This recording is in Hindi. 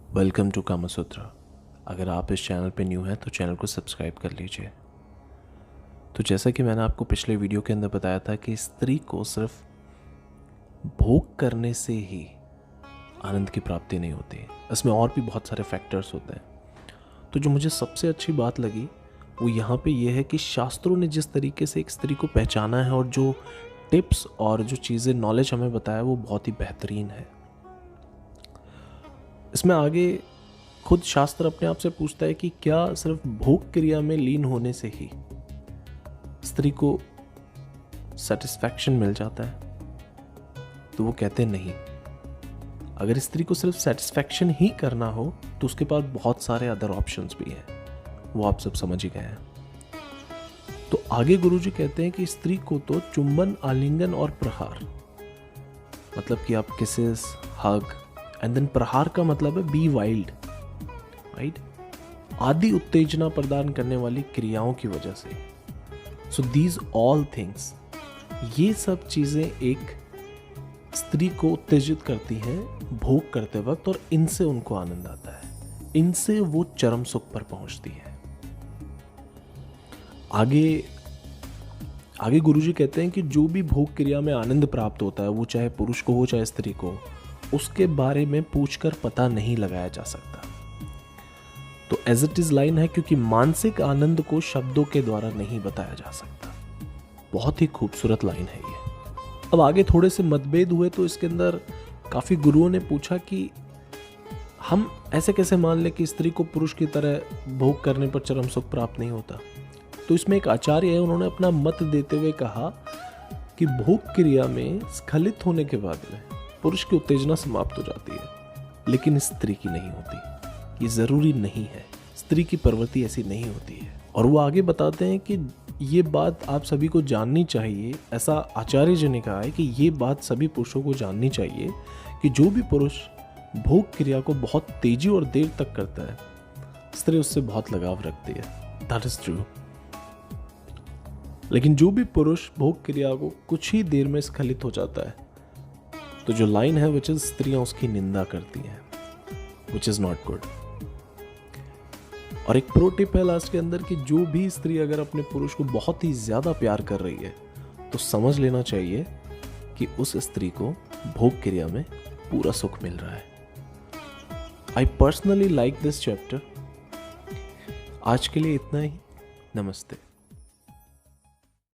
Welcome to Kamasutra. अगर आप इस चैनल पे न्यू हैं तो चैनल को सब्सक्राइब कर लीजिए। तो जैसा कि मैंने आपको पिछले वीडियो के अंदर बताया था कि स्त्री को सिर्फ भोग करने से ही आनंद की प्राप्ति नहीं होती, इसमें और भी बहुत सारे फैक्टर्स होते हैं। तो जो मुझे सबसे अच्छी बात लगी वो यहाँ पे ये है कि शास्त्रों ने जिस तरीके से एक स्त्री को पहचाना है और जो टिप्स और जो चीज़ें नॉलेज हमें बताया वो बहुत ही बेहतरीन है। इसमें आगे खुद शास्त्र अपने आप से पूछता है कि क्या सिर्फ भोग क्रिया में लीन होने से ही स्त्री को सेटिस्फैक्शन मिल जाता है? तो वो कहते हैं नहीं। अगर स्त्री को सिर्फ सेटिस्फैक्शन ही करना हो तो उसके पास बहुत सारे अदर ऑप्शंस भी हैं, वो आप सब समझ ही गए हैं। तो आगे गुरुजी कहते हैं कि स्त्री को तो चुंबन, आलिंगन और प्रहार, मतलब कि आप किसेस, हग एंड देन प्रहार का मतलब है बी वाइल्ड, राइट, आदि उत्तेजना प्रदान करने वाली क्रियाओं की वजह से। सो दीज ऑल थिंग्स, ये सब चीजें एक स्त्री को उत्तेजित करती हैं भोग करते वक्त, और इनसे उनको आनंद आता है, इनसे वो चरम सुख पर पहुंचती है। आगे गुरुजी कहते हैं कि जो भी भोग क्रिया में आनंद प्राप्त होता है, वो चाहे पुरुष को हो चाहे स्त्री को, उसके बारे में पूछकर पता नहीं लगाया जा सकता। तो एज इट इज लाइन है, क्योंकि मानसिक आनंद को शब्दों के द्वारा नहीं बताया जा सकता। बहुत ही खूबसूरत लाइन है ये। अब आगे थोड़े से मतभेद हुए तो इसके अंदर काफी गुरुओं ने पूछा कि हम ऐसे कैसे मान ले कि स्त्री को पुरुष की तरह भोग करने पर चरम सुख प्राप्त नहीं होता। तो इसमें एक आचार्य है, उन्होंने अपना मत देते हुए कहा कि भोग क्रिया में स्खलित होने के बाद में पुरुष की उत्तेजना समाप्त हो जाती है, लेकिन स्त्री की नहीं होती। ये जरूरी नहीं है, स्त्री की प्रवृत्ति ऐसी नहीं होती है। और वो आगे बताते हैं कि ये बात आप सभी को जाननी चाहिए, ऐसा आचार्य जी ने कहा है कि ये बात सभी पुरुषों को जाननी चाहिए कि जो भी पुरुष भोग क्रिया को बहुत तेजी और देर तक करता है, स्त्री उससे बहुत लगाव रखती है। That is true. लेकिन जो भी पुरुष भोग क्रिया को कुछ ही देर में स्खलित हो जाता है, तो जो लाइन है विच इज स्त्रियां उसकी निंदा करती हैं, विच इज नॉट गुड। और एक प्रो टिप है लास्ट के अंदर कि जो भी स्त्री अगर अपने पुरुष को बहुत ही ज्यादा प्यार कर रही है तो समझ लेना चाहिए कि उस स्त्री को भोग क्रिया में पूरा सुख मिल रहा है। I personally like this chapter. आज के लिए इतना ही। नमस्ते।